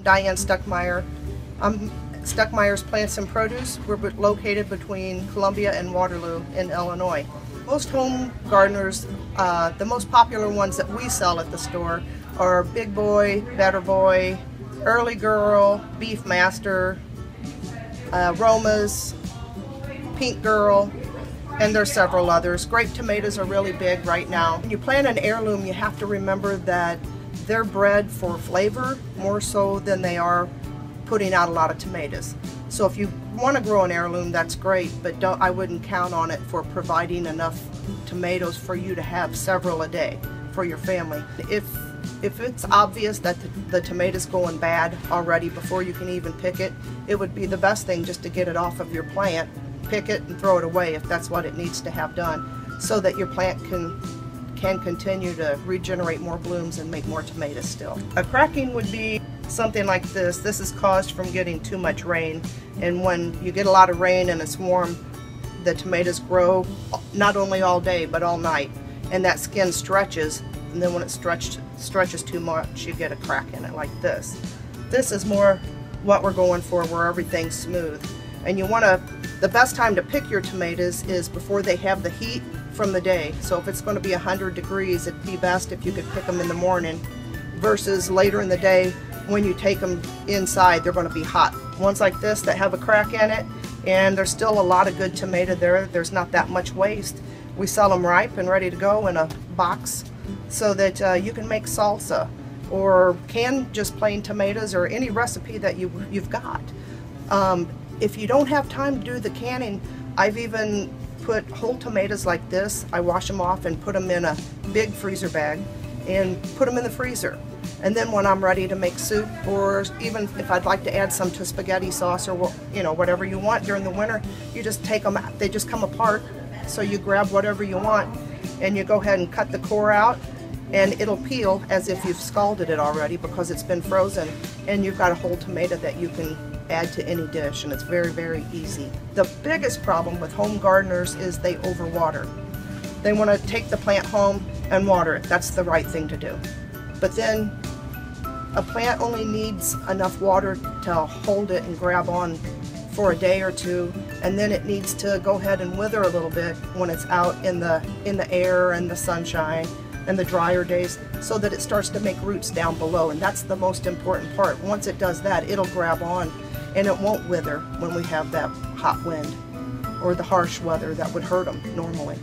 Diane Stuckmeyer. I'm Stuckmeyer's Plants and Produce. We're located between Columbia and Waterloo in Illinois. Most home gardeners, the most popular ones that we sell at the store are Big Boy, Better Boy, Early Girl, Beef Master, Roma's, Pink Girl, and there's several others. Grape tomatoes are really big right now. When you plant an heirloom, you have to remember that they're bred for flavor more so than they are putting out a lot of tomatoes. So if you want to grow an heirloom, that's great, but I wouldn't count on it for providing enough tomatoes for you to have several a day for your family. If it's obvious that the tomato's going bad already before you can even pick it, it would be the best thing just to get it off of your plant, pick it and throw it away if that's what it needs to have done, so that your plant can continue to regenerate more blooms and make more tomatoes still. A cracking would be something like this. This is caused from getting too much rain, and when you get a lot of rain and it's warm, the tomatoes grow not only all day but all night, and that skin stretches, and then when it stretches too much, you get a crack in it like this. This is more what we're going for, where everything's smooth. And the best time to pick your tomatoes is before they have the heat from the day. So if it's going to be 100 degrees, it'd be best if you could pick them in the morning versus later in the day. When you take them inside, they're going to be hot. Ones like this that have a crack in it, and there's still a lot of good tomato there. There's not that much waste. We sell them ripe and ready to go in a box so that you can make salsa or can just plain tomatoes or any recipe that you've got. If you don't have time to do the canning, I've even put whole tomatoes like this. I wash them off and put them in a big freezer bag and put them in the freezer. And then when I'm ready to make soup, or even if I'd like to add some to spaghetti sauce, or whatever you want during the winter, you just take them out. They just come apart. So you grab whatever you want and you go ahead and cut the core out, and it'll peel as if you've scalded it already because it's been frozen, and you've got a whole tomato that you can add to any dish, and it's very, very easy. The biggest problem with home gardeners is they overwater. They want to take the plant home and water it. That's the right thing to do. But then a plant only needs enough water to hold it and grab on for a day or two, and then it needs to go ahead and wither a little bit when it's out in the air and the sunshine and the drier days, so that it starts to make roots down below, and that's the most important part. Once it does that, it'll grab on and it won't wither when we have that hot wind or the harsh weather that would hurt them normally.